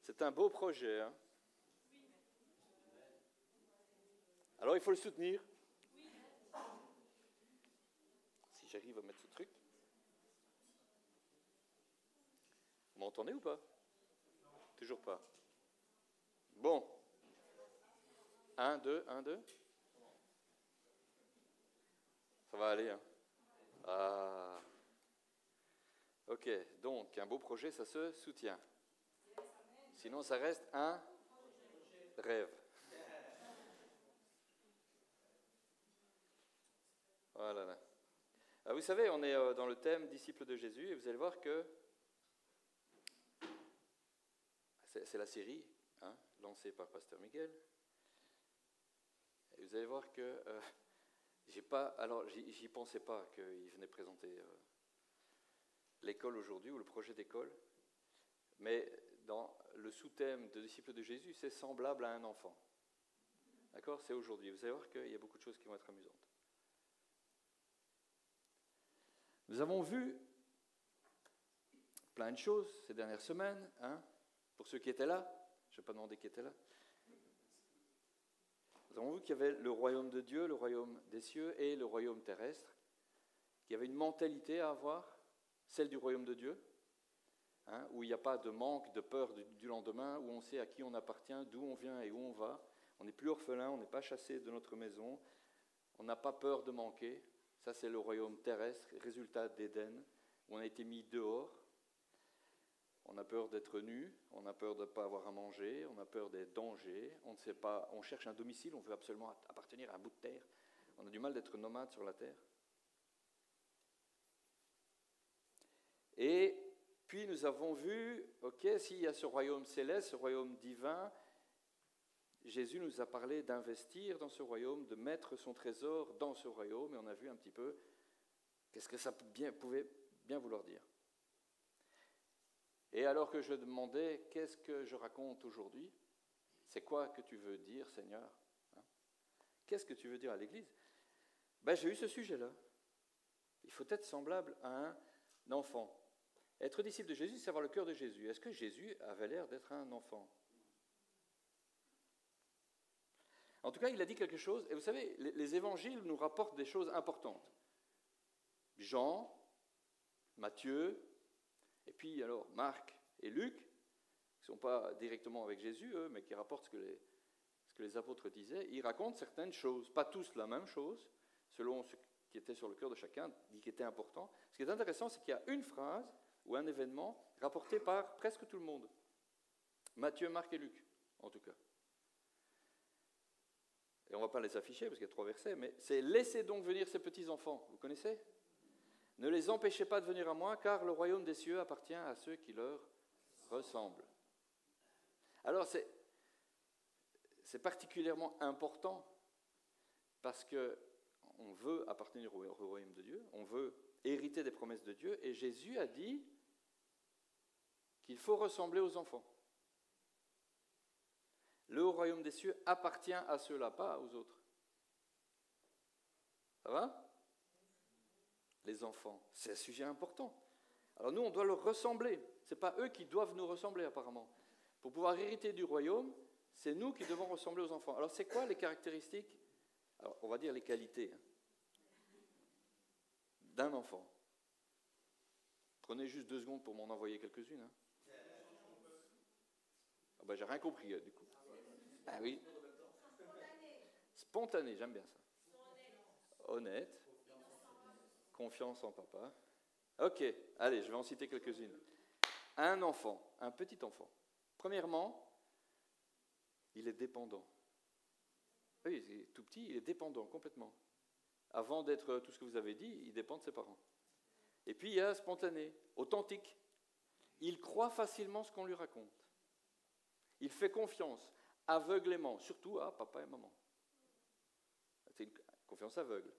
C'est un beau projet. Hein. Alors, il faut le soutenir. Si j'arrive à mettre ce truc. Vous m'entendez ou pas? Toujours pas. Bon. 1, 2, 1, 2. Ça va aller, hein? Ah. Ok, donc un beau projet, ça se soutient. Sinon, ça reste un rêve. Voilà. Ah, vous savez, on est dans le thème disciples de Jésus, et vous allez voir que c'est la série lancée par Pasteur Miguel. Et vous allez voir que j'y pensais pas qu'il venait présenter l'école aujourd'hui ou le projet d'école, mais dans le sous-thème de disciples de Jésus, c'est semblable à un enfant. D'accord? C'est aujourd'hui. Vous allez voir qu'il y a beaucoup de choses qui vont être amusantes. Nous avons vu plein de choses ces dernières semaines. Pour ceux qui étaient là, je ne vais pas demander qui était là. Nous avons vu qu'il y avait le royaume de Dieu, le royaume des cieux et le royaume terrestre, qu'il y avait une mentalité à avoir, celle du royaume de Dieu, où il n'y a pas de manque, de peur du lendemain, où on sait à qui on appartient, d'où on vient et où on va. On n'est plus orphelin, on n'est pas chassé de notre maison, on n'a pas peur de manquer. Ça, c'est le royaume terrestre, résultat d'Éden, où on a été mis dehors. On a peur d'être nu, on a peur de ne pas avoir à manger, on a peur des dangers, on ne sait pas, on cherche un domicile, on veut absolument appartenir à un bout de terre. On a du mal d'être nomade sur la terre. Et puis nous avons vu, s'il y a ce royaume céleste, ce royaume divin, Jésus nous a parlé d'investir dans ce royaume, de mettre son trésor dans ce royaume, et on a vu un petit peu qu'est-ce que ça pouvait bien vouloir dire. Et alors que je demandais, qu'est-ce que je raconte aujourd'hui? C'est quoi que tu veux dire, Seigneur? Qu'est-ce que tu veux dire à l'Église? J'ai eu ce sujet-là. Il faut être semblable à un enfant. Être disciple de Jésus, c'est avoir le cœur de Jésus. Est-ce que Jésus avait l'air d'être un enfant? En tout cas, il a dit quelque chose. Et vous savez, les évangiles nous rapportent des choses importantes. Jean, Matthieu, et puis alors Marc et Luc, qui ne sont pas directement avec Jésus, eux, mais qui rapportent ce que les apôtres disaient, ils racontent certaines choses, pas tous la même chose, selon ce qui était sur le cœur de chacun, dit qui était important. Ce qui est intéressant, c'est qu'il y a une phrase ou un événement rapporté par presque tout le monde. Matthieu, Marc et Luc, en tout cas. Et on ne va pas les afficher parce qu'il y a 3 versets, mais c'est « Laissez donc venir ces petits-enfants ». Vous connaissez ? Ne les empêchez pas de venir à moi, car le royaume des cieux appartient à ceux qui leur ressemblent. Alors, c'est particulièrement important parce qu'on veut appartenir au royaume de Dieu, on veut hériter des promesses de Dieu, et Jésus a dit qu'il faut ressembler aux enfants. Le royaume des cieux appartient à ceux-là, pas aux autres. Ça va ? Les enfants, c'est un sujet important. Alors nous, on doit leur ressembler. Ce n'est pas eux qui doivent nous ressembler, apparemment. Pour pouvoir hériter du royaume, c'est nous qui devons ressembler aux enfants. Alors c'est quoi les caractéristiques? Alors, on va dire les qualités d'un enfant. Prenez juste 2 secondes pour m'en envoyer quelques-unes. J'ai rien compris, du coup. Ah oui. Spontané, j'aime bien ça. Honnête. Confiance en papa. Ok, allez, je vais en citer quelques-unes. Un enfant, un petit enfant. Premièrement, il est dépendant. Oui, il est tout petit, il est dépendant complètement. Avant d'être tout ce que vous avez dit, il dépend de ses parents. Et puis il y a spontané, authentique. Il croit facilement ce qu'on lui raconte. Il fait confiance aveuglément, surtout à papa et maman. C'est une confiance aveugle.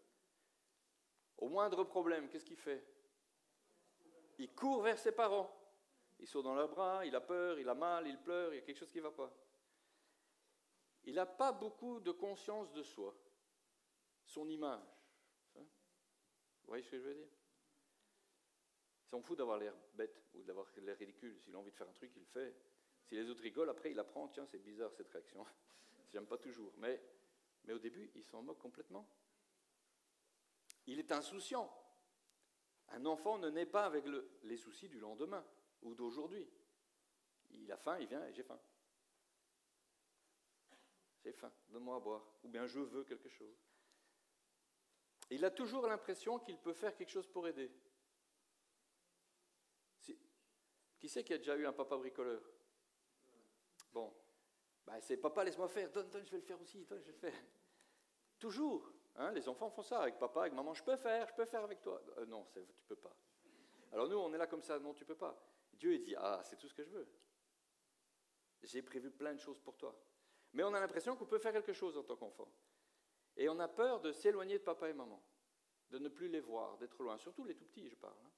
Au moindre problème, qu'est-ce qu'il fait? Il court vers ses parents. Il saute dans leurs bras, il a peur, il a mal, il pleure, il y a quelque chose qui ne va pas. Il n'a pas beaucoup de conscience de soi, son image. Vous voyez ce que je veux dire? Il s'en fout d'avoir l'air bête ou d'avoir l'air ridicule. S'il a envie de faire un truc, il le fait. Si les autres rigolent, après il apprend, tiens, c'est bizarre cette réaction. J'aime pas toujours. Mais au début, il s'en moque complètement. Il est insouciant. Un enfant ne naît pas avec les soucis du lendemain ou d'aujourd'hui. Il a faim, il vient et j'ai faim. J'ai faim, donne-moi à boire. Ou bien je veux quelque chose. Il a toujours l'impression qu'il peut faire quelque chose pour aider. Qui c'est qui a déjà eu un papa bricoleur? Bon, c'est papa, laisse-moi faire, donne, je vais le faire aussi, donne, je vais le faire. Toujours, hein, les enfants font ça avec papa, avec maman, je peux faire avec toi. Non, tu peux pas. Alors nous, on est là comme ça, non, tu peux pas. Dieu, il dit, c'est tout ce que je veux. J'ai prévu plein de choses pour toi. Mais on a l'impression qu'on peut faire quelque chose en tant qu'enfant. Et on a peur de s'éloigner de papa et maman, de ne plus les voir, d'être loin. Surtout les tout petits, je parle. Hein.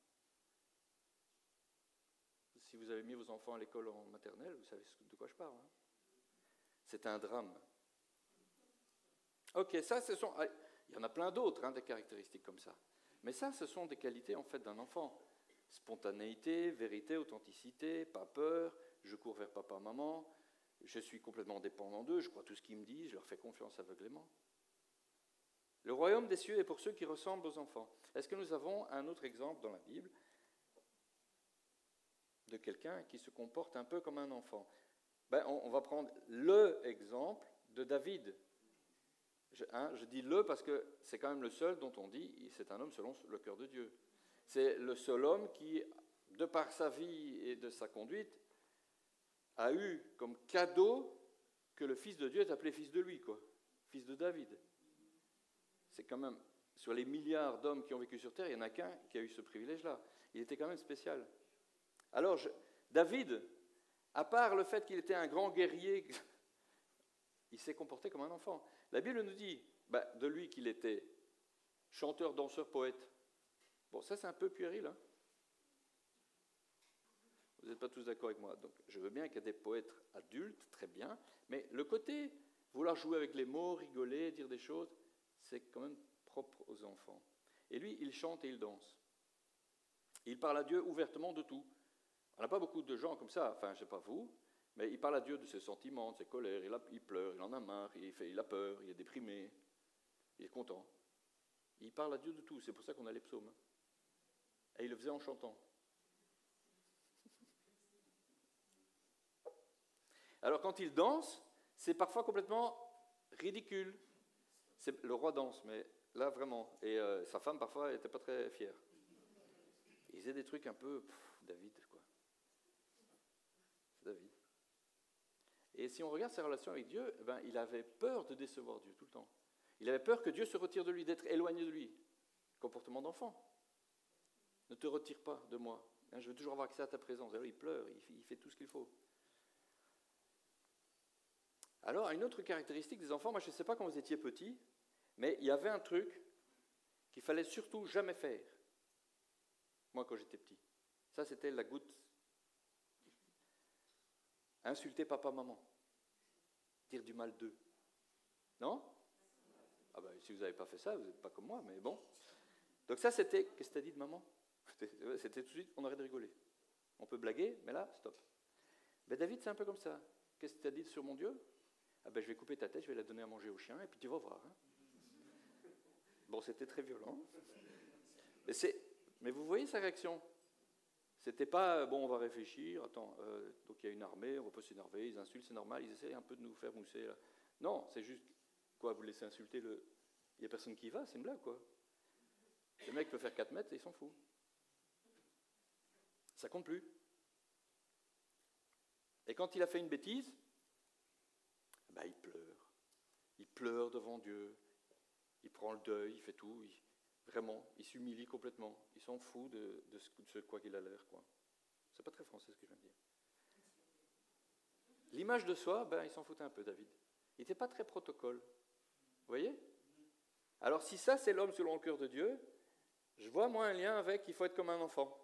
Si vous avez mis vos enfants à l'école en maternelle, vous savez de quoi je parle. Hein. C'est un drame. Ok, ça, il y en a plein d'autres, hein, des caractéristiques comme ça. Mais ça, ce sont des qualités, en fait, d'un enfant. Spontanéité, vérité, authenticité, pas peur, je cours vers papa, maman, je suis complètement dépendant d'eux, je crois tout ce qu'ils me disent, je leur fais confiance aveuglément. Le royaume des cieux est pour ceux qui ressemblent aux enfants. Est-ce que nous avons un autre exemple dans la Bible de quelqu'un qui se comporte un peu comme un enfant? On va prendre l'exemple de David. Je dis parce que c'est quand même le seul dont on dit c'est un homme selon le cœur de Dieu. C'est le seul homme qui, de par sa vie et de sa conduite, a eu comme cadeau que le Fils de Dieu est appelé fils de lui, quoi. Fils de David. C'est quand même, sur les milliards d'hommes qui ont vécu sur Terre, il n'y en a qu'un qui a eu ce privilège-là. Il était quand même spécial. Alors, David, à part le fait qu'il était un grand guerrier, il s'est comporté comme un enfant. La Bible nous dit de lui qu'il était chanteur, danseur, poète. Bon, ça c'est un peu puéril, hein. Vous n'êtes pas tous d'accord avec moi. Donc, je veux bien qu'il y ait des poètes adultes, très bien, mais le côté vouloir jouer avec les mots, rigoler, dire des choses, c'est quand même propre aux enfants. Et lui, il chante et il danse. Il parle à Dieu ouvertement de tout. On n'a pas beaucoup de gens comme ça, enfin, je ne sais pas vous, mais il parle à Dieu de ses sentiments, de ses colères, il pleure, il en a marre, il a peur, il est déprimé, il est content. Il parle à Dieu de tout, c'est pour ça qu'on a les psaumes. Et il le faisait en chantant. Alors quand il danse, c'est parfois complètement ridicule. Le roi danse, mais là vraiment. Et sa femme parfois n'était pas très fière. Il faisait des trucs un peu, David, quoi. C'est David. Et si on regarde ses relations avec Dieu, il avait peur de décevoir Dieu tout le temps. Il avait peur que Dieu se retire de lui, d'être éloigné de lui. Comportement d'enfant. Ne te retire pas de moi. Je veux toujours avoir accès à ta présence. Alors il pleure, il fait tout ce qu'il faut. Alors, une autre caractéristique des enfants, moi je ne sais pas quand vous étiez petit, mais il y avait un truc qu'il fallait surtout jamais faire. Moi quand j'étais petit. Ça c'était la goutte. Insulter papa, maman. Dire du mal d'eux. Non? Si vous n'avez pas fait ça, vous n'êtes pas comme moi, mais bon. Donc ça c'était, qu'est-ce que tu as dit de maman? C'était tout de suite, on arrête de rigoler. On peut blaguer, mais là, stop. David c'est un peu comme ça. Qu'est-ce que tu as dit sur mon Dieu? Je vais couper ta tête, je vais la donner à manger au chien, et puis tu vas voir. Hein. Bon, c'était très violent. Mais vous voyez sa réaction. C'était pas, on va réfléchir, attends, donc il y a une armée, on va pas s'énerver, ils insultent, c'est normal, ils essaient un peu de nous faire mousser. Là. Non, c'est juste, quoi, vous laissez insulter il n'y a personne qui y va, c'est une blague, quoi. Le mec peut faire 4 mètres et il s'en fout. Ça compte plus. Et quand il a fait une bêtise, il pleure. Il pleure devant Dieu. Il prend le deuil, il fait tout. Vraiment, il s'humilie complètement. Il s'en fout de ce quoi qu'il a l'air. C'est pas très français ce que je viens de dire. L'image de soi, il s'en foutait un peu, David. Il n'était pas très protocole. Vous voyez? Alors si ça, c'est l'homme selon le cœur de Dieu, je vois moi un lien avec il faut être comme un enfant.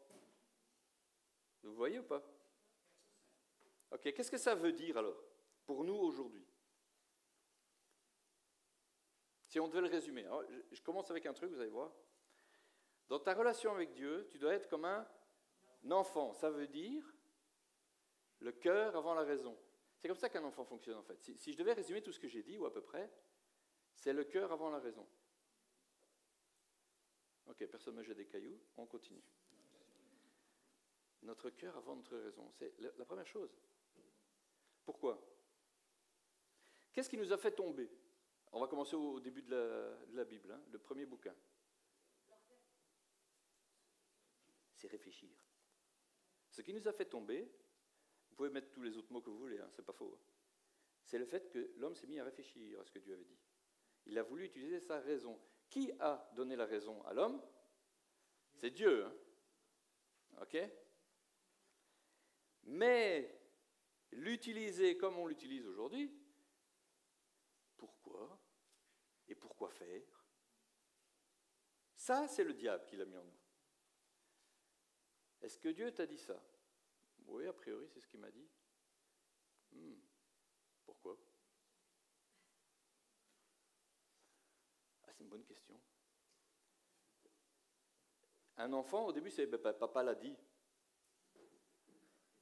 Vous voyez ou pas? Ok, qu'est-ce que ça veut dire alors, pour nous aujourd'hui? Si on devait le résumer. Alors, je commence avec un truc, vous allez voir. Dans ta relation avec Dieu, tu dois être comme un enfant. Ça veut dire, Le cœur avant la raison. C'est comme ça qu'un enfant fonctionne en fait. Si je devais résumer tout ce que j'ai dit, ou à peu près, c'est le cœur avant la raison. Ok, personne ne me jette des cailloux, on continue. Notre cœur avant notre raison, c'est la première chose. Pourquoi? Qu'est-ce qui nous a fait tomber? On va commencer au début de la Bible, hein, le premier bouquin. C'est réfléchir. Ce qui nous a fait tomber, vous pouvez mettre tous les autres mots que vous voulez, hein, c'est pas faux. C'est le fait que l'homme s'est mis à réfléchir à ce que Dieu avait dit. Il a voulu utiliser sa raison. Qui a donné la raison à l'homme? C'est Dieu. Hein? Ok? Mais l'utiliser comme on l'utilise aujourd'hui, pourquoi? Et pourquoi faire? Ça, c'est le diable qui l'a mis en nous. Est-ce que Dieu t'a dit ça? Oui, a priori, c'est ce qu'il m'a dit. Pourquoi? Ah, c'est une bonne question. Un enfant, au début, c'est papa l'a dit.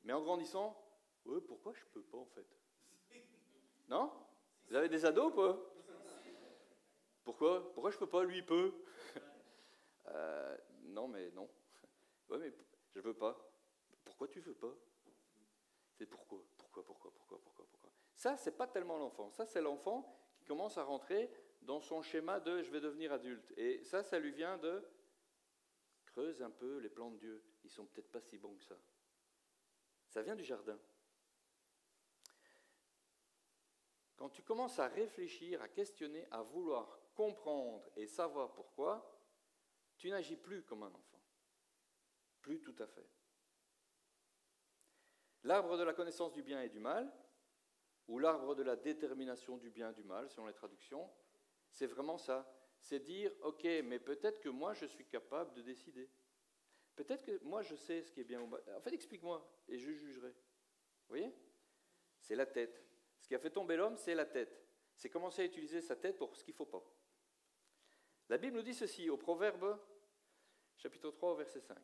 Mais en grandissant, ouais, pourquoi je peux pas en fait? Non? Vous avez des ados ou pas? Pourquoi je peux pas, lui il peut? Non, mais non. Ouais, mais je veux pas. Pourquoi tu veux pas? C'est pourquoi? Ça, c'est pas tellement l'enfant. Ça, c'est l'enfant qui commence à rentrer dans son schéma de je vais devenir adulte. Et ça lui vient de creuse un peu les plans de Dieu. Ils sont peut-être pas si bons que ça. Ça vient du jardin. Quand tu commences à réfléchir, à questionner, à vouloir comprendre et savoir pourquoi, tu n'agis plus comme un enfant. Plus tout à fait. L'arbre de la connaissance du bien et du mal, ou l'arbre de la détermination du bien et du mal, selon les traductions, c'est vraiment ça. C'est dire, ok, mais peut-être que moi je suis capable de décider. Peut-être que moi je sais ce qui est bien ou mal. En fait, explique-moi et je jugerai. Vous voyez? C'est la tête. Ce qui a fait tomber l'homme, c'est la tête. C'est commencer à utiliser sa tête pour ce qu'il ne faut pas. La Bible nous dit ceci, au Proverbe, chapitre 3, verset 5.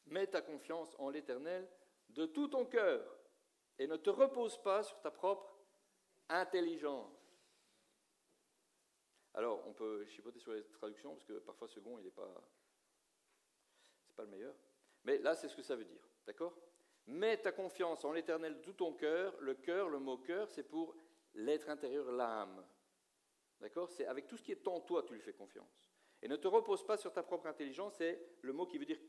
Mets ta confiance en l'Éternel de tout ton cœur et ne te repose pas sur ta propre intelligence. Alors, on peut chipoter sur les traductions, parce que parfois second, il n'est pas... c'est pas le meilleur. Mais là, c'est ce que ça veut dire, d'accord? Mets ta confiance en l'Éternel de tout ton cœur. Le mot cœur, c'est pour l'être intérieur, l'âme. D'accord? C'est avec tout ce qui est en toi, tu lui fais confiance. Et ne te repose pas sur ta propre intelligence, c'est le mot qui veut dire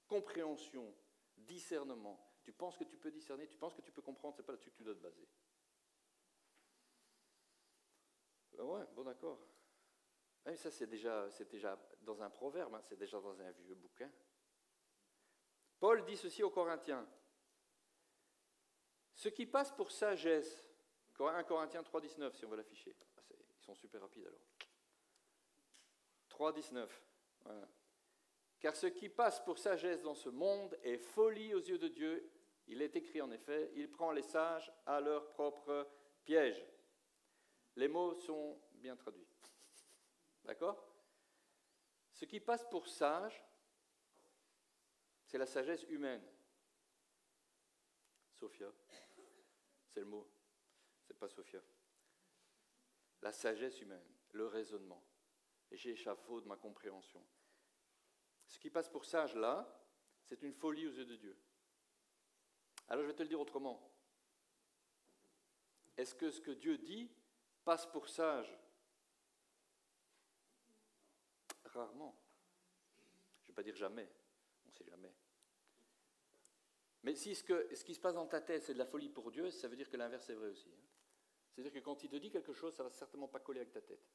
compréhension, discernement. Tu penses que tu peux discerner, tu penses que tu peux comprendre, c'est pas là-dessus que tu dois te baser. Ouais, bon d'accord. Ouais, ça c'est déjà dans un proverbe, hein, c'est déjà dans un vieux bouquin. Paul dit ceci aux Corinthiens. Ce qui passe pour sagesse, 1 Corinthiens 3,19, si on veut l'afficher. Ah, ils sont super rapides alors. 3,19. Voilà. Car ce qui passe pour sagesse dans ce monde est folie aux yeux de Dieu. Il est écrit en effet, il prend les sages à leur propre piège. Les mots sont bien traduits. D'accord? Ce qui passe pour sage, c'est la sagesse humaine. Sophia, c'est le mot, c'est pas Sophia. La sagesse humaine, le raisonnement. Et j'échafaude ma compréhension. Ce qui passe pour sage là, c'est une folie aux yeux de Dieu. Alors je vais te le dire autrement. Est-ce que ce que Dieu dit passe pour sage? Rarement. Je ne vais pas dire jamais, on ne sait jamais. Mais si ce qui se passe dans ta tête, c'est de la folie pour Dieu, ça veut dire que l'inverse est vrai aussi. Hein. C'est-à-dire que quand il te dit quelque chose, ça ne va certainement pas coller avec ta tête.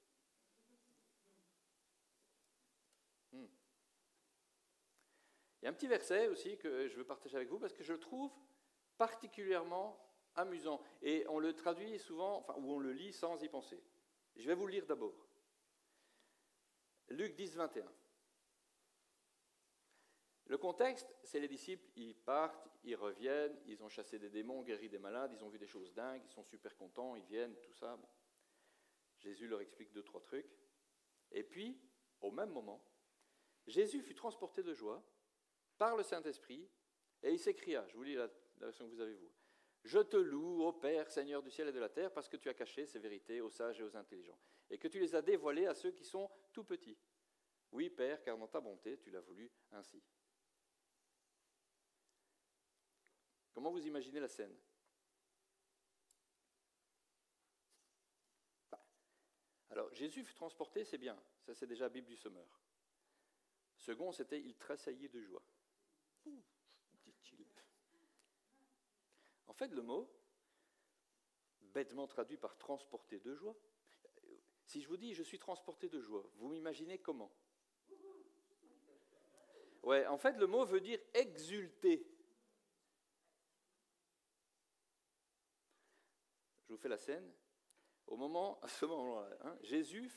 Il y a un petit verset aussi que je veux partager avec vous parce que je le trouve particulièrement amusant. Et on le traduit souvent, ou on le lit sans y penser. Je vais vous le lire d'abord. Luc 10, 21. Le contexte, c'est les disciples, ils partent, ils reviennent, ils ont chassé des démons, guéri des malades, ils ont vu des choses dingues, ils sont super contents, ils viennent, tout ça. Bon. Jésus leur explique 2-3 trucs. Et puis, au même moment, Jésus fut transporté de joie par le Saint-Esprit et il s'écria, je vous lis la version que vous avez vous. Je te loue, ô Père, Seigneur du ciel et de la terre, parce que tu as caché ces vérités aux sages et aux intelligents, et que tu les as dévoilées à ceux qui sont tout petits. Oui, Père, car dans ta bonté, tu l'as voulu ainsi. Comment vous imaginez la scène? Alors, Jésus fut transporté, c'est bien. Ça, c'est déjà la Bible du Sommeur. Second, c'était « il tressaillit de joie ». Dit-il. En fait, le mot, bêtement traduit par « transporté de joie », si je vous dis « je suis transporté de joie », vous m'imaginez comment? Ouais, en fait, le mot veut dire « exulter ». Je vous fais la scène. À ce moment-là, Jésus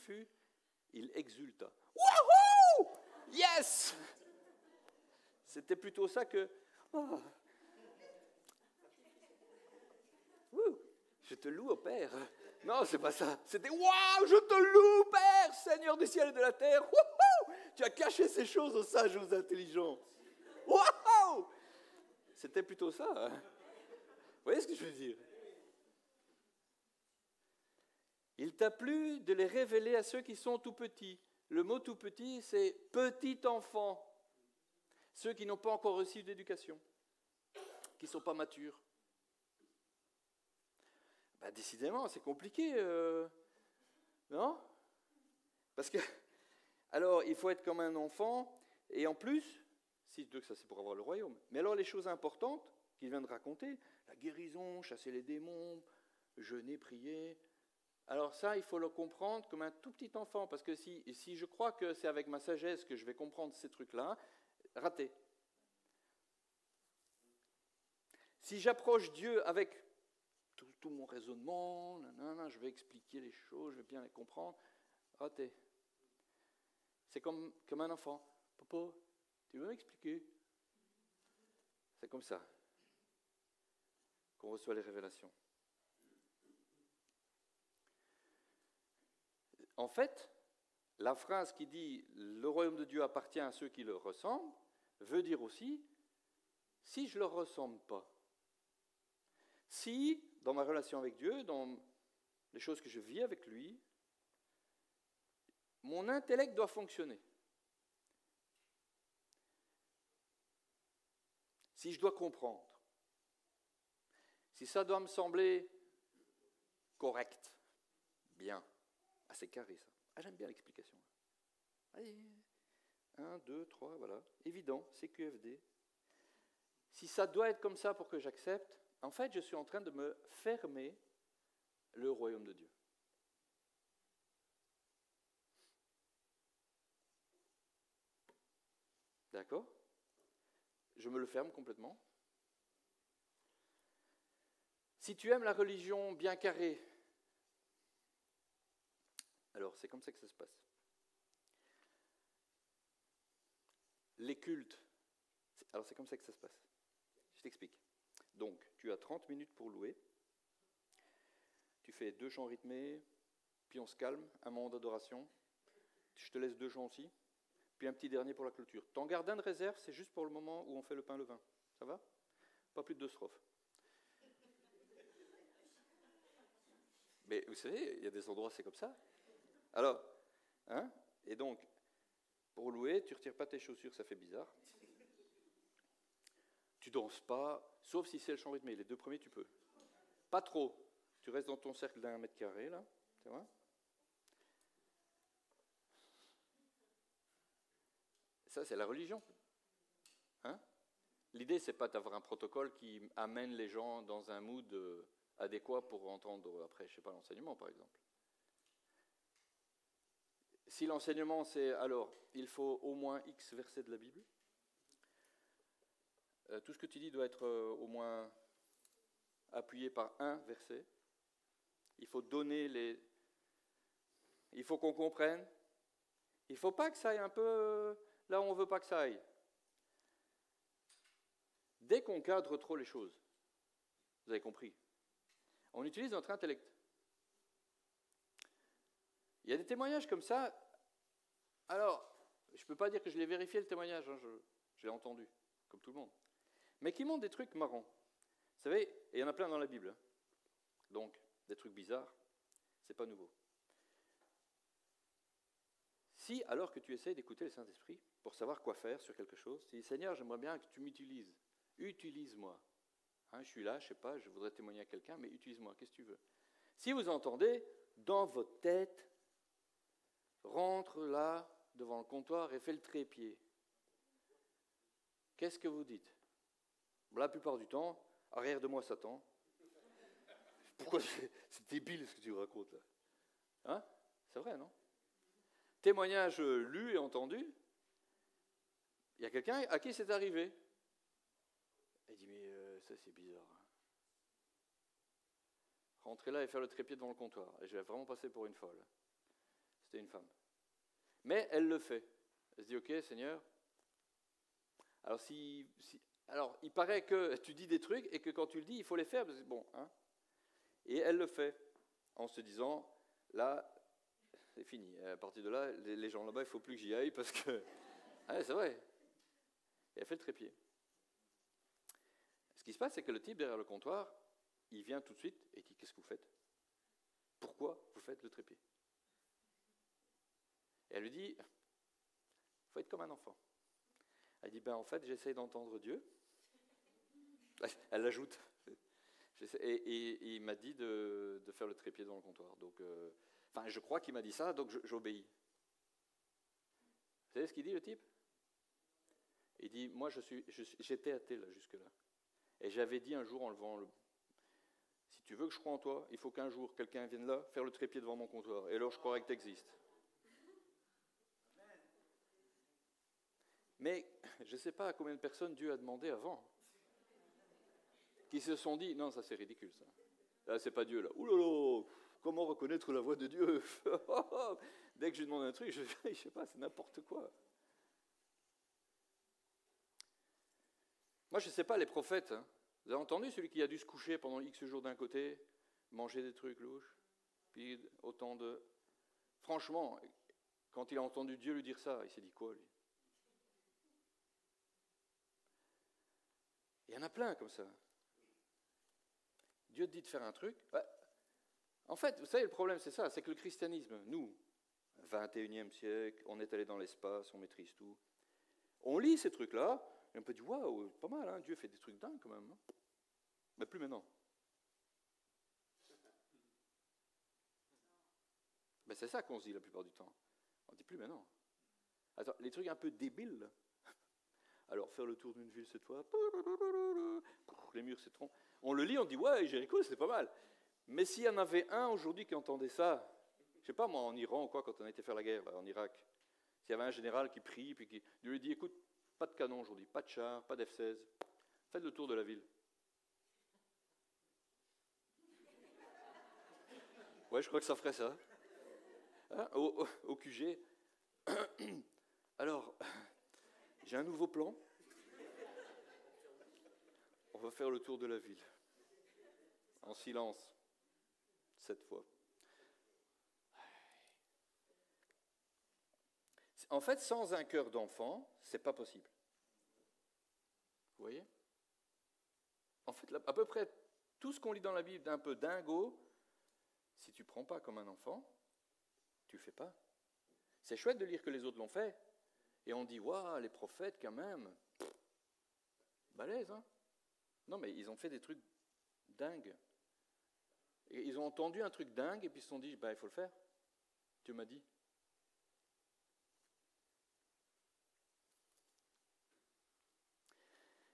il exulta. Wouhou! Yes! C'était plutôt ça que... Oh. Je te loue, au Père. Non, c'est pas ça. C'était waouh, je te loue, Père, Seigneur du ciel et de la terre. Wouhou! Tu as caché ces choses aux sages et aux intelligents. Waouh! C'était plutôt ça. Vous voyez ce que je veux dire? Il t'a plu de les révéler à ceux qui sont tout petits. Le mot tout petit, c'est petit enfant. Ceux qui n'ont pas encore reçu d'éducation, qui ne sont pas matures. Décidément, c'est compliqué, non? Parce que, alors, il faut être comme un enfant, et en plus, si que ça c'est pour avoir le royaume, mais alors les choses importantes qu'il vient de raconter, la guérison, chasser les démons, jeûner, prier... Alors ça, il faut le comprendre comme un tout petit enfant, parce que si je crois que c'est avec ma sagesse que je vais comprendre ces trucs-là, raté. Si j'approche Dieu avec tout mon raisonnement, je vais expliquer les choses, je vais bien les comprendre, raté. C'est comme un enfant. Papa, tu veux m'expliquer? C'est comme ça qu'on reçoit les révélations. En fait, la phrase qui dit « le royaume de Dieu appartient à ceux qui le ressemblent » veut dire aussi « si je ne leur ressemble pas ». Si, dans ma relation avec Dieu, dans les choses que je vis avec lui, mon intellect doit fonctionner. Si je dois comprendre, si ça doit me sembler correct, bien, c'est carré ça. J'aime bien l'explication. Allez, 1, 2, 3, voilà. Évident, c'est QFD. Si ça doit être comme ça pour que j'accepte, en fait, je suis en train de me fermer le royaume de Dieu. D'accord? Je me le ferme complètement. Si tu aimes la religion bien carrée, alors, c'est comme ça que ça se passe. Les cultes, alors c'est comme ça que ça se passe. Je t'explique. Donc, tu as 30 minutes pour louer. Tu fais 2 chants rythmés, puis on se calme, un moment d'adoration. Je te laisse 2 chants aussi, puis un petit dernier pour la clôture. T'en gardes un de réserve, c'est juste pour le moment où on fait le pain levain. Ça va? Pas plus de 2 strophes. Mais vous savez, il y a des endroits, c'est comme ça. Alors, et donc, pour louer, tu ne retires pas tes chaussures, ça fait bizarre. Tu ne danses pas, sauf si c'est le chant rythmé. Les 2 premiers, tu peux. Pas trop. Tu restes dans ton cercle d'1 mètre carré, là. Tu vois? Ça, c'est la religion. L'idée, ce n'est pas d'avoir un protocole qui amène les gens dans un mood adéquat pour entendre après, je ne sais pas, l'enseignement, par exemple. Si l'enseignement, c'est alors, il faut au moins X versets de la Bible, tout ce que tu dis doit être au moins appuyé par un verset. Il faut donner les... Il faut qu'on comprenne. Il ne faut pas que ça aille un peu là où on ne veut pas que ça aille. Dès qu'on cadre trop les choses, vous avez compris, on utilise notre intellect. Il y a des témoignages comme ça. Alors, je ne peux pas dire que je l'ai vérifié le témoignage, je l'ai entendu, comme tout le monde. Mais qui montrent des trucs marrants. savez, et il y en a plein dans la Bible. Donc, des trucs bizarres, c'est pas nouveau. Si, alors que tu essayes d'écouter le Saint-Esprit pour savoir quoi faire sur quelque chose, tu dis, Seigneur, j'aimerais bien que tu m'utilises. Utilise-moi. Je suis là, je ne sais pas, je voudrais témoigner à quelqu'un, mais utilise-moi, qu'est-ce que tu veux? Si vous entendez, dans votre tête, rentre là, devant le comptoir et fais le trépied. Qu'est-ce que vous dites? La plupart du temps, arrière de moi Satan. Pourquoi c'est débile ce que tu racontes là? Hein? C'est vrai, non? Témoignage lu et entendu. Il y a quelqu'un à qui c'est arrivé. Il dit, mais ça c'est bizarre. Rentrer là et faire le trépied devant le comptoir. Et je vais vraiment passer pour une folle. C'était une femme. Mais elle le fait. Elle se dit, ok Seigneur. Alors, il paraît que tu dis des trucs et que quand tu le dis, il faut les faire. Parce que, bon, hein. Et elle le fait en se disant, là, c'est fini. À partir de là, les gens là-bas, il ne faut plus que j'y aille parce que... Ah, c'est vrai. Et elle fait le trépied. Ce qui se passe, c'est que le type derrière le comptoir, il vient tout de suite et dit, qu'est-ce que vous faites? Pourquoi vous faites le trépied? Et elle lui dit, il faut être comme un enfant. Elle dit, en fait, j'essaie d'entendre Dieu. Elle l'ajoute. Et il m'a dit de faire le trépied devant le comptoir. Donc, je crois qu'il m'a dit ça, donc j'obéis. Vous savez ce qu'il dit, le type? Il dit, moi, j'étais athée là, jusque-là. Et j'avais dit un jour en levant le... Si tu veux que je croie en toi, il faut qu'un jour, quelqu'un vienne là, faire le trépied devant mon comptoir. Et alors, je croirais que tu existes. Mais je ne sais pas à combien de personnes Dieu a demandé avant, qui se sont dit, non, ça c'est ridicule, ça. Là, c'est pas Dieu, là. Ouh là là, comment reconnaître la voix de Dieu? Dès que je lui demande un truc, je ne sais pas, c'est n'importe quoi. Moi, je ne sais pas, les prophètes, hein. Vous avez entendu celui qui a dû se coucher pendant X jours d'un côté, manger des trucs louches, puis autant de... Franchement, quand il a entendu Dieu lui dire ça, il s'est dit quoi, lui? Il y en a plein comme ça. Dieu te dit de faire un truc. En fait, vous savez, le problème, c'est ça, c'est que le christianisme, nous, 21e siècle, on est allé dans l'espace, on maîtrise tout. On lit ces trucs-là, et on peut dire, waouh, pas mal, hein, Dieu fait des trucs dingues quand même. Hein. Mais plus maintenant. Mais c'est ça qu'on se dit la plupart du temps. On ne dit plus maintenant. Attends, les trucs un peu débiles, là. Alors, faire le tour d'une ville cette fois, les murs, c'est trop. On le lit, on dit, ouais, Jéricho, c'est pas mal. Mais s'il y en avait un aujourd'hui qui entendait ça, je sais pas moi, en Iran ou quoi, quand on a été faire la guerre, en Irak, s'il y avait un général qui prie, puis qui lui dit, écoute, pas de canon aujourd'hui, pas de char, pas d'F-16, faites le tour de la ville. Ouais, je crois que ça ferait ça. Hein, au QG. Alors, j'ai un nouveau plan. On va faire le tour de la ville. En silence. 7 fois. En fait, sans un cœur d'enfant, c'est pas possible. Vous voyez? En fait, à peu près tout ce qu'on lit dans la Bible d'un peu dingo, si tu ne prends pas comme un enfant, tu ne le fais pas. C'est chouette de lire que les autres l'ont fait. Et on dit, waouh, les prophètes quand même. Balèze, hein? Non, mais ils ont fait des trucs dingues. Et ils ont entendu un truc dingue et puis ils se sont dit, il faut le faire. Dieu m'a dit.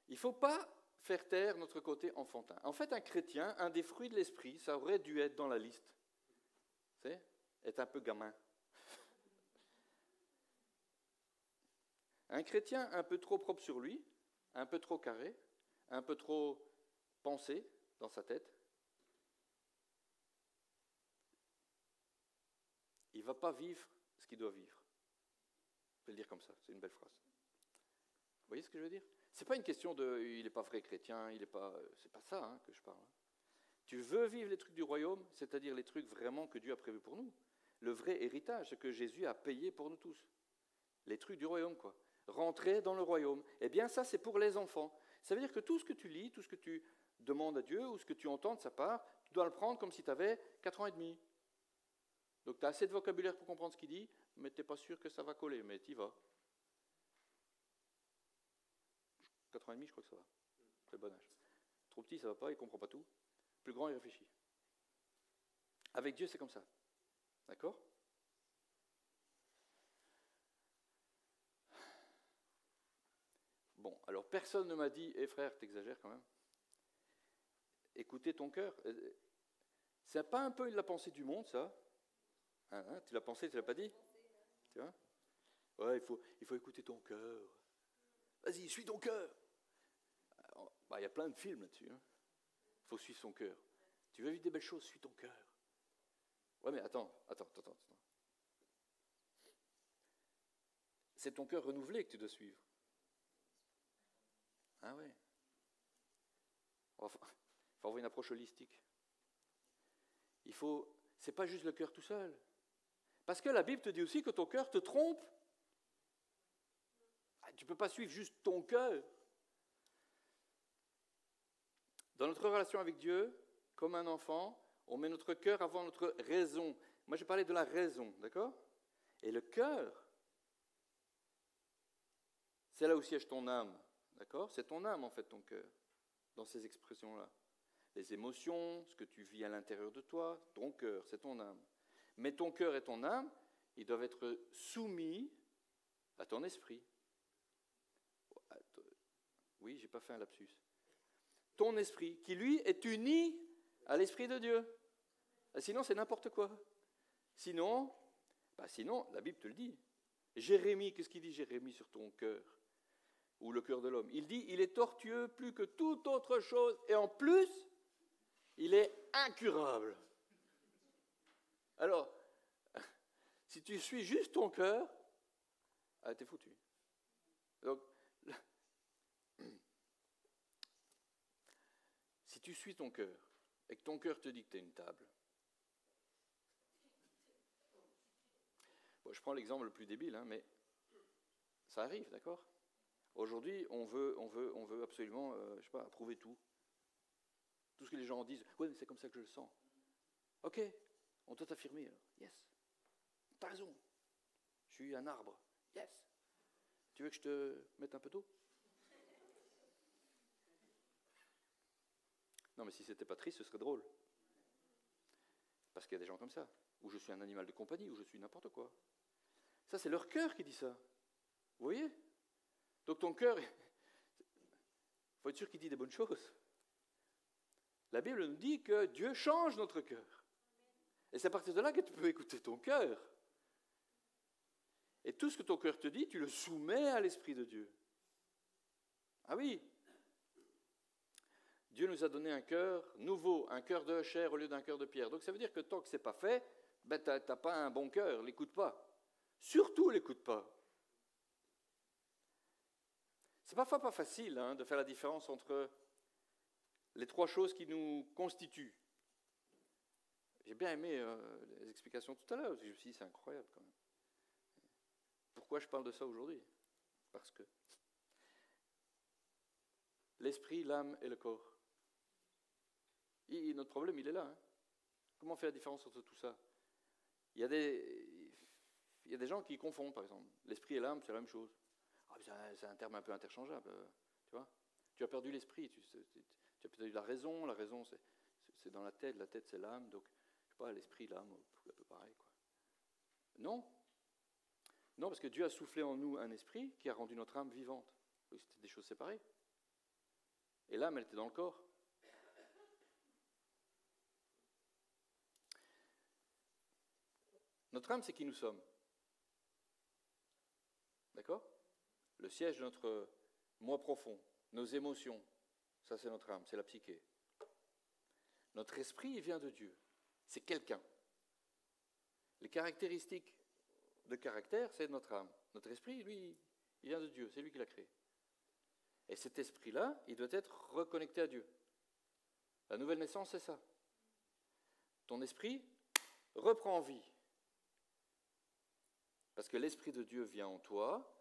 Il ne faut pas faire taire notre côté enfantin. En fait, un chrétien, un des fruits de l'esprit, ça aurait dû être dans la liste. C'est être un peu gamin. Un chrétien un peu trop propre sur lui, un peu trop carré, un peu trop pensé dans sa tête, il ne va pas vivre ce qu'il doit vivre. Je vais le dire comme ça, c'est une belle phrase. Vous voyez ce que je veux dire? Ce n'est pas une question de il n'est pas vrai chrétien, il n'est pas. C'est pas ça que je parle. Tu veux vivre les trucs du royaume, c'est-à-dire les trucs vraiment que Dieu a prévus pour nous. Le vrai héritage, ce que Jésus a payé pour nous tous. Les trucs du royaume, quoi. Rentrer dans le royaume. Eh bien, ça, c'est pour les enfants. Ça veut dire que tout ce que tu lis, tout ce que tu demandes à Dieu ou ce que tu entends de sa part, tu dois le prendre comme si tu avais 4 ans et demi. Donc tu as assez de vocabulaire pour comprendre ce qu'il dit, mais tu n'es pas sûr que ça va coller, mais tu y vas. 4 ans et demi, je crois que ça va. C'est le bon âge. Trop petit, ça ne va pas, il ne comprend pas tout. Plus grand, il réfléchit. Avec Dieu, c'est comme ça. D'accord ? Bon, alors personne ne m'a dit, frère, t'exagères quand même. Écoutez ton cœur. C'est pas un peu la pensée du monde, ça ? Tu l'as pensé, tu l'as pas dit ? Tu vois ? Ouais, il faut écouter ton cœur. Vas-y, suis ton cœur. Il y a plein de films là-dessus. Il faut suivre son cœur. Tu veux vivre des belles choses, suis ton cœur. Ouais, mais attends. C'est ton cœur renouvelé que tu dois suivre. Ah ouais. Il faut avoir une approche holistique. C'est pas juste le cœur tout seul. Parce que la Bible te dit aussi que ton cœur te trompe. Tu ne peux pas suivre juste ton cœur. Dans notre relation avec Dieu, comme un enfant, on met notre cœur avant notre raison. Moi, j'ai parlé de la raison, d'accord ? Et le cœur, c'est là où siège ton âme, d'accord ? C'est ton âme, en fait, ton cœur, dans ces expressions-là. Les émotions, ce que tu vis à l'intérieur de toi, ton cœur, c'est ton âme. Mais ton cœur et ton âme, ils doivent être soumis à ton esprit. Oui, je n'ai pas fait un lapsus. Ton esprit, qui lui est uni à l'esprit de Dieu. Sinon, c'est n'importe quoi. Sinon, la Bible te le dit. Jérémie, qu'est-ce qu'il dit Jérémie sur ton cœur ? Ou le cœur de l'homme. Il dit, il est tortueux plus que toute autre chose, et en plus, il est incurable. Alors, si tu suis juste ton cœur, t'es foutu. Donc, si tu suis ton cœur, et que ton cœur te dit que tu es une table, bon, je prends l'exemple le plus débile, mais ça arrive, d'accord ? Aujourd'hui, on veut absolument, approuver tout. Tout ce que les gens disent, oui, mais c'est comme ça que je le sens. Ok, on doit t'affirmer, alors. Yes. T'as raison. Je suis un arbre. Yes. Tu veux que je te mette un peu d'eau ? Non, mais si c'était pas triste, ce serait drôle. Parce qu'il y a des gens comme ça, où je suis un animal de compagnie, où je suis n'importe quoi. Ça, c'est leur cœur qui dit ça. Vous voyez ? Donc ton cœur, il faut être sûr qu'il dit des bonnes choses. La Bible nous dit que Dieu change notre cœur. Et c'est à partir de là que tu peux écouter ton cœur. Et tout ce que ton cœur te dit, tu le soumets à l'Esprit de Dieu. Ah oui. Dieu nous a donné un cœur nouveau, un cœur de chair au lieu d'un cœur de pierre. Donc ça veut dire que tant que ce n'est pas fait, tu n'as pas un bon cœur, l'écoute pas. Surtout, l'écoute pas. C'est parfois pas facile de faire la différence entre les 3 choses qui nous constituent. J'ai bien aimé les explications tout à l'heure, parce que je me suis dit, c'est incroyable quand même. Pourquoi je parle de ça aujourd'hui ? Parce que l'esprit, l'âme et le corps. Et notre problème, il est là. Comment faire la différence entre tout ça ? Il y a des gens qui confondent, par exemple. L'esprit et l'âme, c'est la même chose. C'est un terme un peu interchangeable, tu vois. Tu as perdu l'esprit, tu as perdu la raison c'est dans la tête c'est l'âme, donc, je sais pas, l'esprit, l'âme, un peu pareil, quoi. Non, parce que Dieu a soufflé en nous un esprit qui a rendu notre âme vivante. Donc, c'était des choses séparées. Et l'âme, elle était dans le corps. Notre âme, c'est qui nous sommes. D'accord ? Le siège de notre moi profond, nos émotions, ça c'est notre âme, c'est la psyché. Notre esprit, il vient de Dieu. C'est quelqu'un. Les caractéristiques de caractère, c'est notre âme. Notre esprit, lui, il vient de Dieu, c'est lui qui l'a créé. Et cet esprit-là, il doit être reconnecté à Dieu. La nouvelle naissance, c'est ça. Ton esprit reprend vie. Parce que l'Esprit de Dieu vient en toi,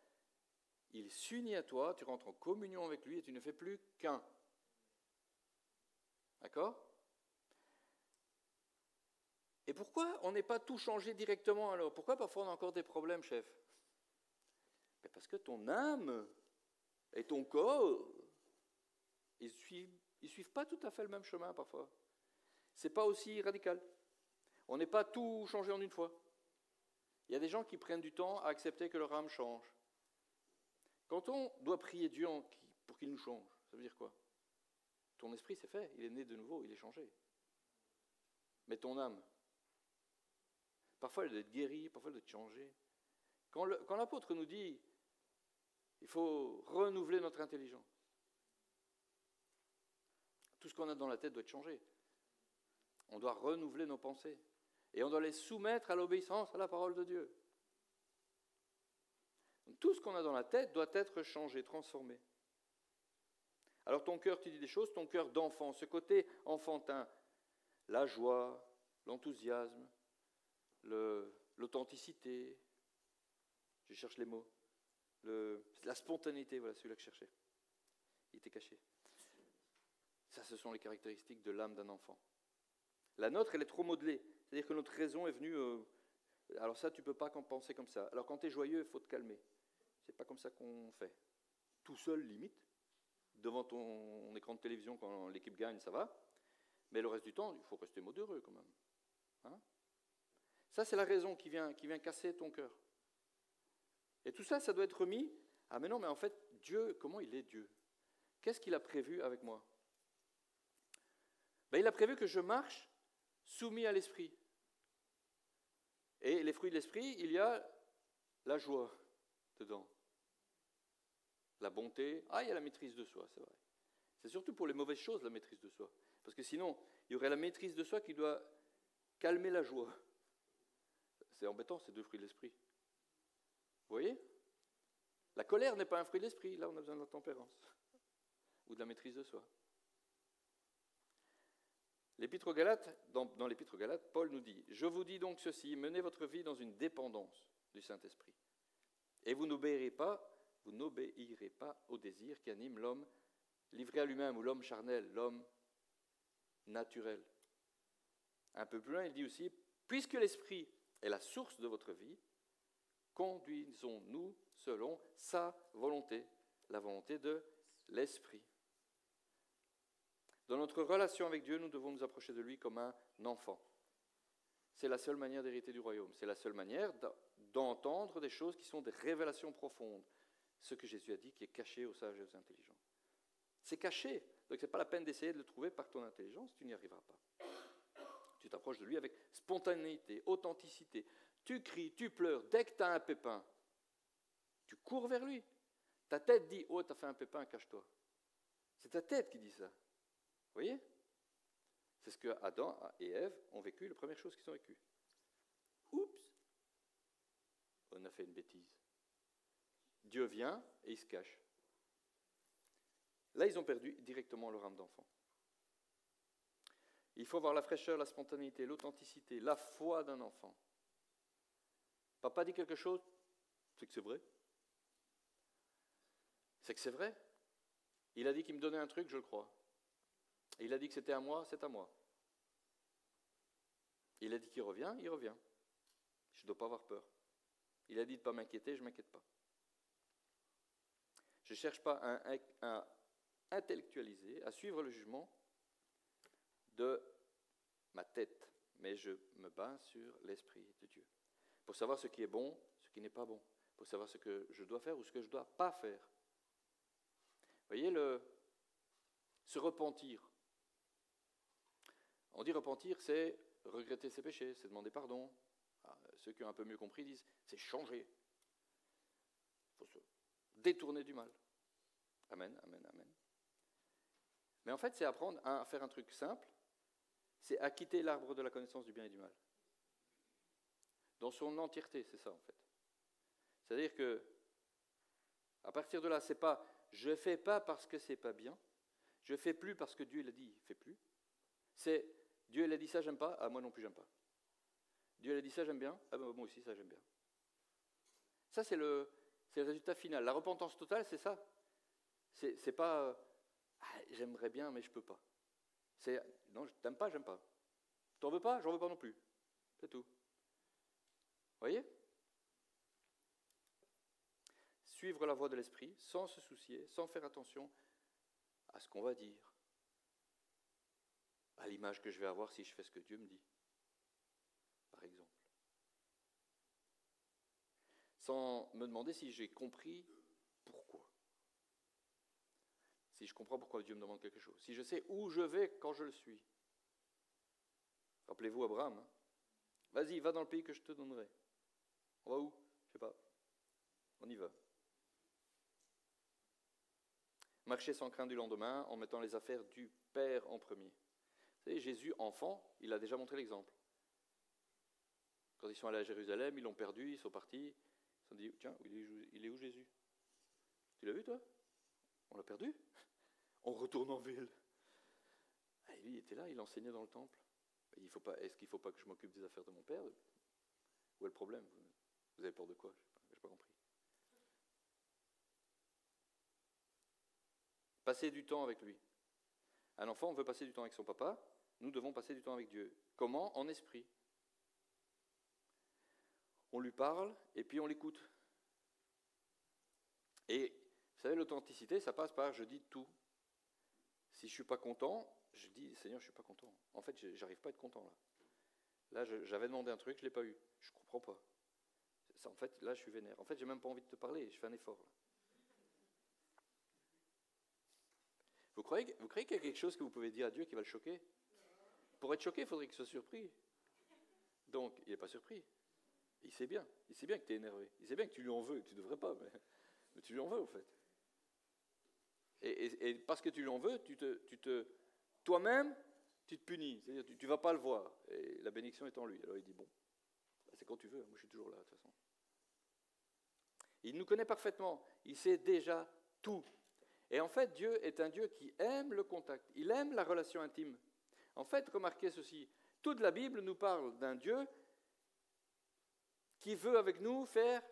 il s'unit à toi, tu rentres en communion avec lui et tu ne fais plus qu'un. D'accord? Et pourquoi on n'est pas tout changé directement alors? Pourquoi parfois on a encore des problèmes, chef? Ben parce que ton âme et ton corps, ils suivent pas tout à fait le même chemin parfois. C'est pas aussi radical. On n'est pas tout changé en une fois. Il y a des gens qui prennent du temps à accepter que leur âme change. Quand on doit prier Dieu pour qu'il nous change, ça veut dire quoi? Ton esprit, c'est fait, il est né de nouveau, il est changé. Mais ton âme, parfois elle doit être guérie, parfois elle doit être changée. Quand l'apôtre nous dit, il faut renouveler notre intelligence, tout ce qu'on a dans la tête doit être changé. On doit renouveler nos pensées. Et on doit les soumettre à l'obéissance à la parole de Dieu. Donc, tout ce qu'on a dans la tête doit être changé, transformé. Alors ton cœur, tu dis des choses, ton cœur d'enfant, ce côté enfantin, la joie, l'enthousiasme, l'authenticité, je cherche les mots, la spontanéité, voilà celui-là que je cherchais. Il était caché. Ça, ce sont les caractéristiques de l'âme d'un enfant. La nôtre, elle est trop modelée. C'est-à-dire que notre raison est venue... alors ça, tu ne peux pas penser comme ça. Alors quand tu es joyeux, il faut te calmer. C'est pas comme ça qu'on fait. Tout seul, limite. Devant ton écran de télévision, quand l'équipe gagne, ça va. Mais le reste du temps, il faut rester modéré quand même. Hein? Ça, c'est la raison qui vient casser ton cœur. Et tout ça, ça doit être remis. Ah mais non, mais en fait, Dieu, comment il est Dieu? Qu'est-ce qu'il a prévu avec moi? Ben, il a prévu que je marche soumis à l'esprit. Et les fruits de l'esprit, il y a la joie dedans. La bonté. Ah, il y a la maîtrise de soi, c'est vrai. C'est surtout pour les mauvaises choses, la maîtrise de soi. Parce que sinon, il y aurait la maîtrise de soi qui doit calmer la joie. C'est embêtant, ces deux fruits de l'esprit. Vous voyez? La colère n'est pas un fruit de l'esprit. Là, on a besoin de la tempérance. Ou de la maîtrise de soi. L'Épître aux Galates, dans l'Épître aux Galates, Paul nous dit « Je vous dis donc ceci, menez votre vie dans une dépendance du Saint-Esprit. Et vous n'obéirez pas au désir qui anime l'homme livré à lui-même, ou l'homme charnel, l'homme naturel. » Un peu plus loin, il dit aussi « Puisque l'Esprit est la source de votre vie, conduisons-nous selon sa volonté, la volonté de l'Esprit. » Dans notre relation avec Dieu, nous devons nous approcher de lui comme un enfant. C'est la seule manière d'hériter du royaume. C'est la seule manière d'entendre des choses qui sont des révélations profondes. Ce que Jésus a dit qui est caché aux sages et aux intelligents. C'est caché. Donc ce n'est pas la peine d'essayer de le trouver par ton intelligence, tu n'y arriveras pas. Tu t'approches de lui avec spontanéité, authenticité. Tu cries, tu pleures. Dès que tu as un pépin, tu cours vers lui. Ta tête dit « Oh, tu as fait un pépin, cache-toi ». C'est ta tête qui dit ça. Vous voyez? C'est ce que Adam et Ève ont vécu, la première chose qu'ils ont vécue. Oups! On a fait une bêtise. Dieu vient et il se cache. Là, ils ont perdu directement leur âme d'enfant. Il faut avoir la fraîcheur, la spontanéité, l'authenticité, la foi d'un enfant. Papa dit quelque chose, c'est que c'est vrai. C'est que c'est vrai. Il a dit qu'il me donnait un truc, je le crois. Et il a dit que c'était à moi, c'est à moi. Il a dit qu'il revient, il revient. Je ne dois pas avoir peur. Il a dit de ne pas m'inquiéter, je ne m'inquiète pas. Je ne cherche pas à intellectualiser, à suivre le jugement de ma tête, mais je me base sur l'Esprit de Dieu. Pour savoir ce qui est bon, ce qui n'est pas bon. Pour savoir ce que je dois faire ou ce que je ne dois pas faire. Vous voyez, se repentir. On dit repentir, c'est regretter ses péchés, c'est demander pardon. Ceux qui ont un peu mieux compris disent, c'est changer. Il faut se détourner du mal. Amen, amen, amen. Mais en fait, c'est apprendre à faire un truc simple, c'est à quitter l'arbre de la connaissance du bien et du mal. Dans son entièreté, c'est ça en fait. C'est-à-dire que, à partir de là, c'est pas, je ne fais pas parce que c'est pas bien, je ne fais plus parce que Dieu l'a dit, il ne fait plus. C'est, Dieu l'a dit ça, j'aime pas, ah moi non plus j'aime pas. Dieu l'a dit ça, j'aime bien, ah ben moi aussi ça j'aime bien. Ça c'est le résultat final. La repentance totale, c'est ça. C'est pas, j'aimerais bien mais je peux pas. C'est non, je t'aime pas, j'aime pas. T'en veux pas, j'en veux pas non plus. C'est tout. Vous voyez? Suivre la voie de l'esprit, sans se soucier, sans faire attention à ce qu'on va dire, à l'image que je vais avoir si je fais ce que Dieu me dit, par exemple. Sans me demander si j'ai compris pourquoi. Si je comprends pourquoi Dieu me demande quelque chose. Si je sais où je vais quand je le suis. Rappelez-vous Abraham. Hein? Vas-y, va dans le pays que je te donnerai. On va où? Je sais pas. On y va. Marcher sans crainte du lendemain en mettant les affaires du Père en premier. Vous savez, Jésus, enfant, il a déjà montré l'exemple. Quand ils sont allés à Jérusalem, ils l'ont perdu, ils sont partis. Ils se sont dit, tiens, il est où Jésus? Tu l'as vu toi? On l'a perdu? On retourne en ville. Et lui, il était là, il enseignait dans le temple. Est-ce qu'il ne faut pas que je m'occupe des affaires de mon père? Où est le problème? Vous avez peur de quoi? Je n'ai pas compris. Passer du temps avec lui. Un enfant veut passer du temps avec son papa, nous devons passer du temps avec Dieu. Comment? En esprit. On lui parle et puis on l'écoute. Et vous savez, l'authenticité, ça passe par je dis tout. Si je ne suis pas content, je dis Seigneur, je ne suis pas content. En fait, je n'arrive pas à être content là. Là, j'avais demandé un truc, je ne l'ai pas eu. Je ne comprends pas. En fait, là, je suis vénère. En fait, je n'ai même pas envie de te parler, je fais un effort. Là. Vous croyez qu'il y a quelque chose que vous pouvez dire à Dieu qui va le choquer? Pour être choqué, il faudrait qu'il soit surpris. Donc, il n'est pas surpris. Il sait bien que tu es énervé. Il sait bien que tu lui en veux. Tu ne devrais pas, mais tu lui en veux, en fait. Et parce que tu lui en veux, toi-même, tu te punis. C'est-à-dire, tu ne vas pas le voir. Et la bénédiction est en lui. Alors il dit, bon, c'est quand tu veux. Moi, je suis toujours là, de toute façon. Il nous connaît parfaitement. Il sait déjà tout. Et en fait, Dieu est un Dieu qui aime le contact. Il aime la relation intime. En fait, remarquez ceci. Toute la Bible nous parle d'un Dieu qui veut avec nous faire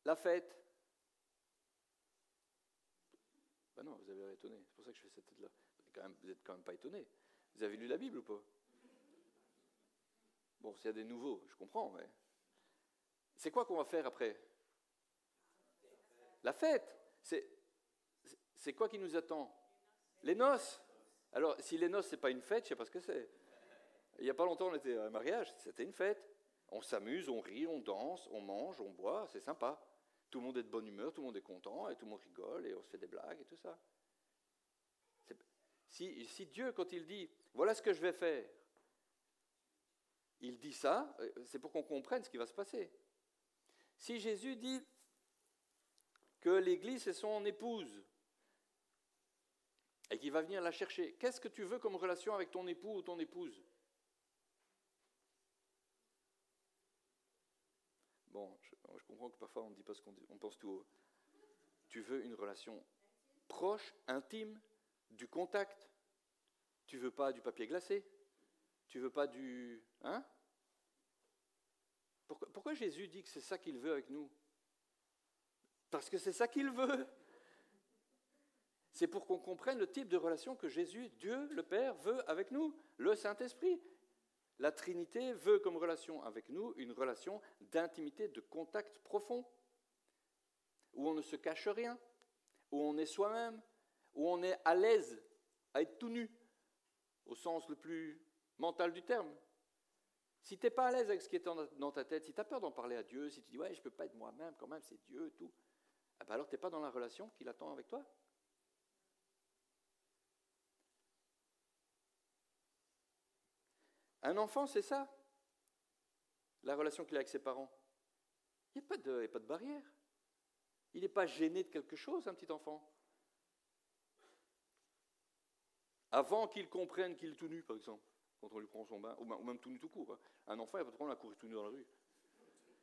la fête. Ben non, vous avez l'air étonné. C'est pour ça que je fais cette tête-là. Vous n'êtes quand même pas étonné. Vous avez lu la Bible ou pas? Bon, s'il y a des nouveaux, je comprends, mais... C'est quoi qu'on va faire après? La fête. C'est quoi qui nous attend? Les noces. Alors, si les noces, ce n'est pas une fête, je ne sais pas ce que c'est. Il n'y a pas longtemps, on était à un mariage, c'était une fête. On s'amuse, on rit, on danse, on mange, on boit, c'est sympa. Tout le monde est de bonne humeur, tout le monde est content, et tout le monde rigole, et on se fait des blagues, et tout ça. Si Dieu, quand il dit « voilà ce que je vais faire », il dit ça, c'est pour qu'on comprenne ce qui va se passer. Si Jésus dit que l'Église est son épouse, et qu'il va venir la chercher, qu'est-ce que tu veux comme relation avec ton époux ou ton épouse? Bon, je comprends que parfois on ne dit pas ce qu'on dit, on pense tout haut. Tu veux une relation proche, intime, du contact. Tu veux pas du papier glacé. Tu veux pas du... Hein? Pourquoi Jésus dit que c'est ça qu'il veut avec nous? Parce que c'est ça qu'il veut. C'est pour qu'on comprenne le type de relation que Jésus, Dieu, le Père, veut avec nous, le Saint-Esprit. La Trinité veut comme relation avec nous une relation d'intimité, de contact profond, où on ne se cache rien, où on est soi-même, où on est à l'aise à être tout nu, au sens le plus mental du terme. Si tu n'es pas à l'aise avec ce qui est dans ta tête, si tu as peur d'en parler à Dieu, si tu dis « ouais, je ne peux pas être moi-même, quand même, c'est Dieu, tout », alors tu n'es pas dans la relation qu'il attend avec toi. Un enfant, c'est ça, la relation qu'il a avec ses parents. Il n'y a pas de barrière. Il n'est pas gêné de quelque chose, un petit enfant. Avant qu'il comprenne qu'il est tout nu, par exemple, quand on lui prend son bain, ou même tout nu tout court. Hein. Un enfant, il n'y a pas de problème à courir tout nu dans la rue.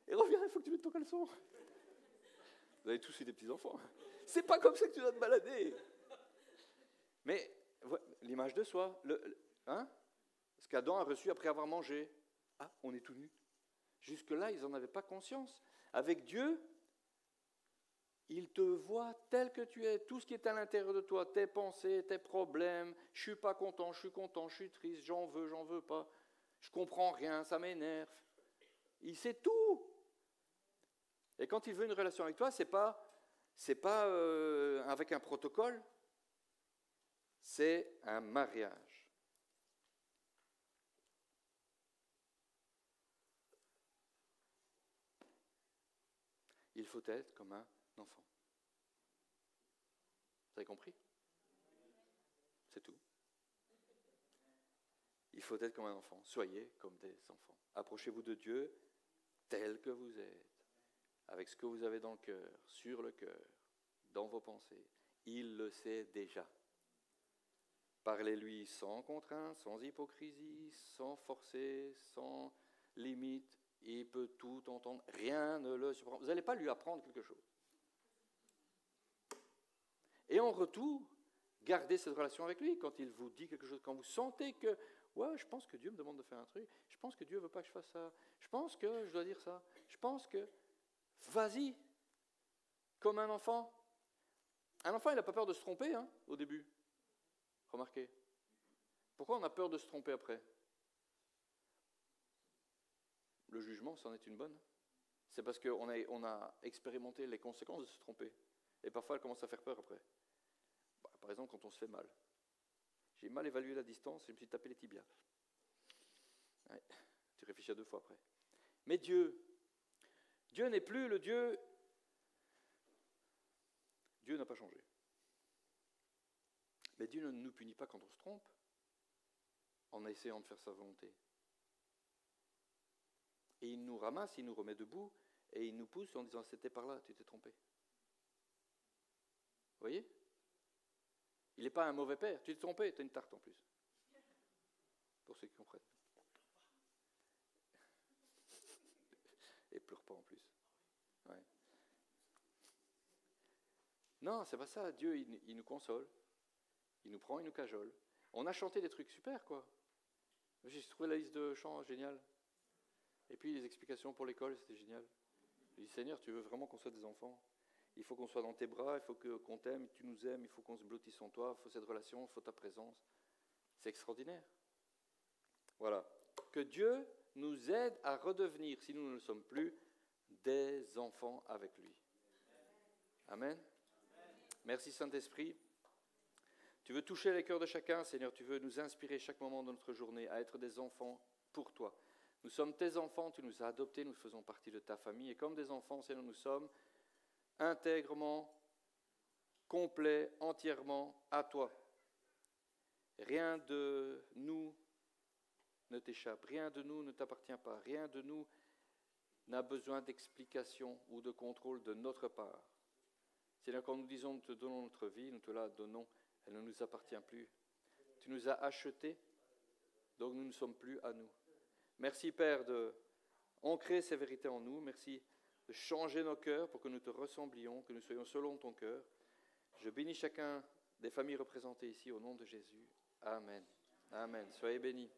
Et reviens, il faut que tu mettes ton caleçon. Vous avez tous eu des petits-enfants. C'est pas comme ça que tu dois te balader. Mais l'image de soi, ce qu'Adam a reçu après avoir mangé. Ah, on est tout nu. Jusque-là, ils n'en avaient pas conscience. Avec Dieu, Il te voit tel que tu es, tout ce qui est à l'intérieur de toi, tes pensées, tes problèmes. Je suis pas content, je suis content, je suis triste, j'en veux pas. Je comprends rien, ça m'énerve. Il sait tout. Et quand il veut une relation avec toi, c'est pas avec un protocole, c'est un mariage. Il faut être comme un enfant. Vous avez compris? C'est tout. Il faut être comme un enfant. Soyez comme des enfants. Approchez-vous de Dieu tel que vous êtes, avec ce que vous avez dans le cœur, sur le cœur, dans vos pensées. Il le sait déjà. Parlez-lui sans contrainte, sans hypocrisie, sans forcer, sans limite. Il peut tout entendre. Rien ne le surprend. Vous n'allez pas lui apprendre quelque chose. Et en retour, gardez cette relation avec lui. Quand il vous dit quelque chose, quand vous sentez que ouais, je pense que Dieu me demande de faire un truc, je pense que Dieu ne veut pas que je fasse ça, je pense que je dois dire ça, je pense que... Vas-y, comme un enfant. Un enfant, il n'a pas peur de se tromper au début. Remarquez. Pourquoi on a peur de se tromper après? Le jugement, c'en est une bonne. C'est parce qu'on a expérimenté les conséquences de se tromper. Et parfois, elle commence à faire peur après. Par exemple, quand on se fait mal. J'ai mal évalué la distance et je me suis tapé les tibias. Ouais, tu réfléchis à 2 fois après. Mais Dieu n'est plus le Dieu... Dieu n'a pas changé. Mais Dieu ne nous punit pas quand on se trompe, en essayant de faire sa volonté. Et il nous ramasse, il nous remet debout, et il nous pousse en disant, c'était par là, tu t'es trompé. Vous voyez? Il n'est pas un mauvais père. Tu t'es trompé, tu as une tarte en plus. Pour ceux qui comprennent. Et pleure pas en plus. Ouais. Non, c'est pas ça. Dieu, il nous console. Il nous prend, il nous cajole. On a chanté des trucs super, quoi. J'ai trouvé la liste de chants géniale. Et puis les explications pour l'école, c'était génial. J'ai dit, Seigneur, tu veux vraiment qu'on soit des enfants? Il faut qu'on soit dans tes bras, il faut qu'on t'aime, tu nous aimes, il faut qu'on se blottisse en toi, il faut cette relation, il faut ta présence. C'est extraordinaire. Voilà. Que Dieu nous aide à redevenir, si nous ne le sommes plus, des enfants avec lui. Amen. Merci Saint-Esprit. Tu veux toucher les cœurs de chacun, Seigneur, tu veux nous inspirer chaque moment de notre journée à être des enfants pour toi. Nous sommes tes enfants, tu nous as adoptés, nous faisons partie de ta famille. Et comme des enfants, Seigneur, nous sommes intègrement, complet, entièrement à toi. Rien de nous ne t'échappe, rien de nous ne t'appartient pas, rien de nous n'a besoin d'explication ou de contrôle de notre part. Seigneur, quand nous disons nous te donnons notre vie, nous te la donnons, elle ne nous appartient plus. Tu nous as achetés, donc nous ne sommes plus à nous. Merci Père d'ancrer ces vérités en nous, merci de changer nos cœurs pour que nous te ressemblions, que nous soyons selon ton cœur. Je bénis chacun des familles représentées ici au nom de Jésus. Amen. Amen. Soyez bénis.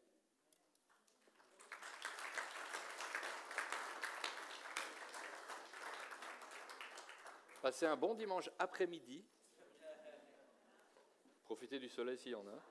Passez un bon dimanche après-midi. Profitez du soleil s'il y en a.